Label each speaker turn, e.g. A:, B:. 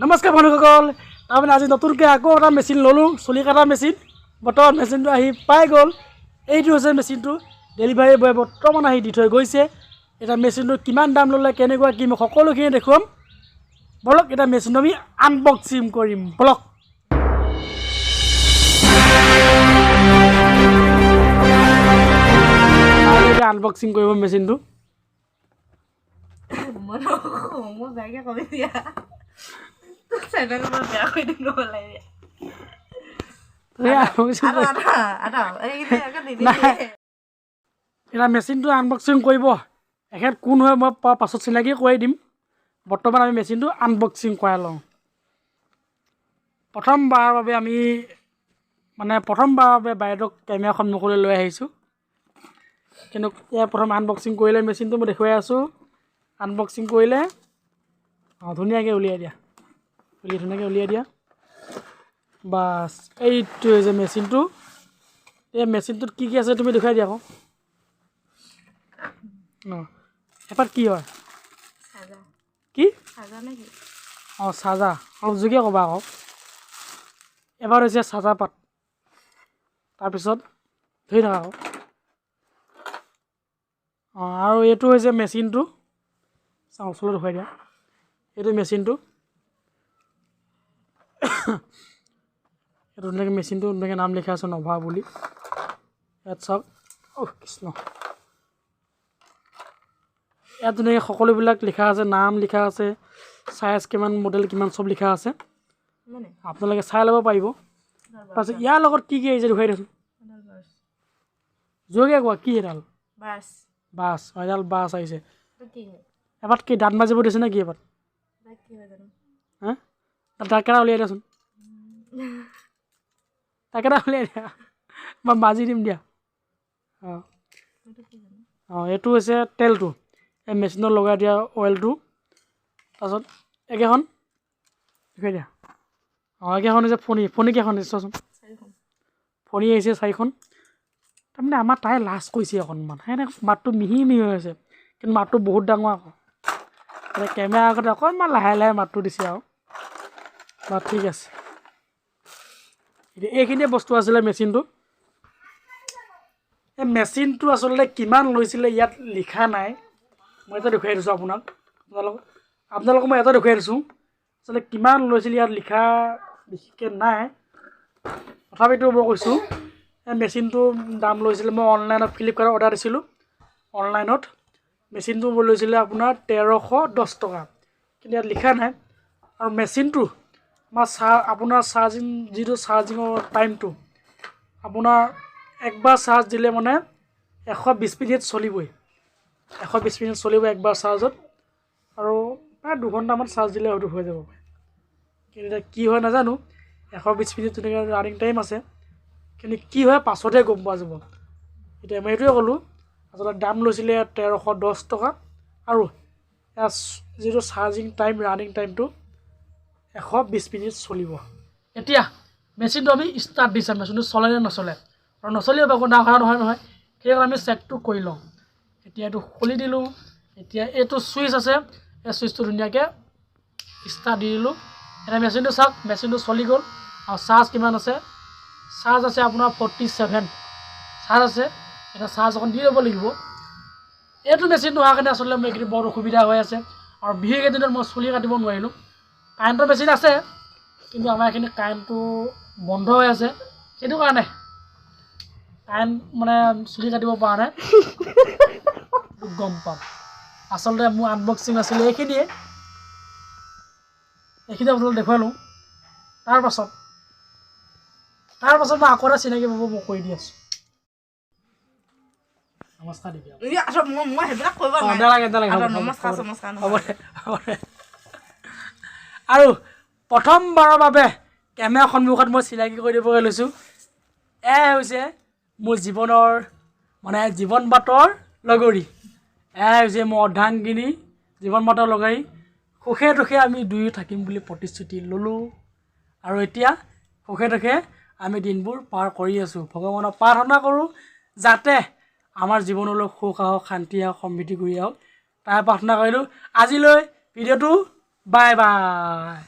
A: নমস্কাৰ বন্ধুসকল তাৰমানে আজি নতুনকৈ আকৌ এটা মেচিন ল'লোঁ চুলি কাটা মেচিন বৰ্তমান মেচিনটো আহি পাই গ'ল এইটো হৈছে মেচিনটো ডেলিভাৰী বয় বৰ্তমান আহি দি থৈ গৈছে এটা মেচিনটো কিমান দাম ল'লে কেনেকুৱা কি মই সকলোখিনি দেখুৱাম বলক এটা মেচিনটো আমি আনবক্সিং কৰিম বলক আনবক্সিং কৰিব মেচিনটো
B: মই যাইকে কবি দিয়া চেনেল মই বেয়া কৰি দিম লাগে
A: এটা মেচিনটো আনবক্সিং কৰিব এখেত কোন হয় মই পাছত চিনাকি কৰি দিম বৰ্তমান আমি মেচিনটো আনবক্সিং কৰাই লওঁ প্ৰথমবাৰৰ বাবে আমি প্ৰথমবাৰৰ বাবে বাইদেউক কেমেৰা সন্মুখলৈ লৈ আহিছোঁ কিন্তু ইয়াৰ প্ৰথম আনবক্সিং কৰিলে মেচিনটো মই দেখুৱাই আছোঁ আনবক্সিং কৰিলে ধুনীয়াকৈ উলিয়াই দিয়া ধুনীয়াকৈ উলিয়াই দিয়া বাছ এইটো হৈছে মেচিনটো এই মেচিনটোত কি কি আছে তুমি দেখুৱাই দিয়া আকৌ এপাত কি হয় কি চাজা অলপ জোৰকৈ ক'বা আকৌ এবাৰ হৈছে চাজা পাত তাৰপিছত ধৰি থাকা আকৌ আৰু এইটো হৈছে মেচিনটো চাওঁ ওচৰত দেখুৱাই দিয়া এইটো মেচিনটো এইটো ধুনীয়াকৈ মেচিনটো ধুনীয়াকৈ নাম লিখা আছে নভা বুলি ইয়াত চাওক কৃষ্ণ ইয়াত ধুনীয়াকৈ সকলোবিলাক লিখা আছে নাম লিখা আছে চাইজ কিমান মডেল কিমান চব লিখা আছে আপোনালোকে চাই ল'ব পাৰিব তাৰপিছত ইয়াৰ লগত কি কি আহিছে দেখুৱাই দিয়কচোন জোৰকৈ কোৱা কি এডাল বাছ এডাল বাছ আহিছে এবাৰ কি দাঁত মাজিব দিছে নে কি এবাৰ হা দাঁতকেইটা উলিয়াই দিয়াচোন দাঁতকেইটা উলিয়াই দিয়া মই মাজি দিম দিয়া এইটো হৈছে তেলটো এই মেচিনত লগাই দিয়া অইলটো তাৰপিছত একেখন দেখুৱাই দিয়া একেখন হৈছে ফণি কেইখন দিছে চোৱাচোন ফণি আহিছে 4খন তাৰমানে আমাৰ তাই লাজ কৰিছে অকণমান সেনেকৈ মাতটো মিহি মিহি হৈ আছে কিন্তু মাতটো বহুত ডাঙৰ আকৌ এতিয়া কেমেৰা আগতে অকণমান লাহে লাহে মাতটো দিছে আৰু বা ঠিক আছে এতিয়া এইখিনিয়ে বস্তু আছিলে মেচিনটো এই মেচিনটো আচলতে কিমান লৈছিলে ইয়াত লিখা নাই মই এটা দেখুৱাই দিছোঁ আপোনালোকক মই এটা দেখুৱাই দিছোঁ আচলতে কিমান লৈছিলে ইয়াত লিখা বিশেষকৈ নাই তথাপিতো মই কৈছোঁ এই মেচিনটো দাম লৈছিলে মই অনলাইনত ফ্লিপকাৰ্টত অৰ্ডাৰ দিছিলোঁ অনলাইনত মেচিনটো লৈছিলে আপোনাৰ 1310 টকা কিন্তু ইয়াত লিখা নাই আৰু মেচিনটো আপোনাৰ যিটো চাৰ্জিঙৰ টাইমটো আপোনাৰ একবাৰ চাৰ্জ দিলে 120 মিনিট চলিবই 120 মিনিট চলিব একবাৰ চাৰ্জত আৰু প্ৰায় 2 ঘণ্টামান চাৰ্জ দিলে হয়তো হৈ যাব কিন্তু এতিয়া কি হয় নাজানো 120 মিনিট তেনেকৈ ৰানিং টাইম আছে কিন্তু কি হয় পাছতহে গম পোৱা যাব এতিয়া মই এইটোৱে ক'লোঁ আচলতে দাম লৈছিলে 1310 টকা আৰু ইয়াৰ যিটো চাৰ্জিং টাইম ৰানিং টাইমটো 120 মিনিট চলিব এতিয়া মেচিনটো আমি ষ্টাৰ্ট দিছোঁ মেচিনটো চলে নে নচলে আৰু নচলিব একো ডাঙৰ কথা নহয় সেইকাৰণে আমি চেকটো কৰি লওঁ এতিয়া এইটো খুলি দিলোঁ এতিয়া এইটো ছুইচ আছে এই ছুইচটো ধুনীয়াকৈ ষ্টাৰ্ট দি দিলোঁ এতিয়া মেচিনটো চাওক মেচিনটো চলি গ'ল আৰু চাৰ্জ কিমান আছে চাৰ্জ আছে আপোনাৰ 47 চাৰ্জ আছে এতিয়া চাৰ্জ অকণ দি ল'ব লাগিব এইটো মেচিন নোহোৱাৰ কাৰণে আচলতে মোৰ এইখিনি বৰ অসুবিধা হৈ আছে আৰু বিশেষ এদিনত মই চুলি কাটিব নোৱাৰিলোঁ কাৰেণ্টৰ মেচিন আছে কিন্তু আমাৰ এইখিনি কাৰেণ্টটো বন্ধ হৈ আছে সেইটো কাৰণে কাৰেণ্ট চুলি কাটিব পৰা নাই গম পাম আচলতে মোৰ আনবক্সিং আছিলে এইখিনিয়ে আপোনালোকক দেখুৱাই লওঁ তাৰপাছত মই আকৌ এটা চিনাকি পাব মই কৰি দি আছোঁ নমস্কাৰ দিবি আৰু প্ৰথমবাৰৰ বাবে কেমেৰা সন্মুখত মই চিনাকি কৰি দিবলৈ লৈছোঁ এয়াই হৈছে মোৰ জীৱনৰ জীৱন বাটৰ লগৰী এয়াই হৈছে মোৰ অৰ্ধাংগিনী জীৱন বাটৰ লগৰী সুখে দুখে আমি দুয়ো থাকিম বুলি প্ৰতিশ্ৰুতি ল'লোঁ আৰু এতিয়া সুখে দুখে আমি দিনবোৰ পাৰ কৰি আছোঁ ভগৱানক প্ৰাৰ্থনা কৰোঁ যাতে আমাৰ জীৱনলৈ সুখ আহক শান্তি আহক সমৃদ্ধি কৰি আহক তাই প্ৰাৰ্থনা কৰিলোঁ আজিলৈ ভিডিঅ'টো বাই বাই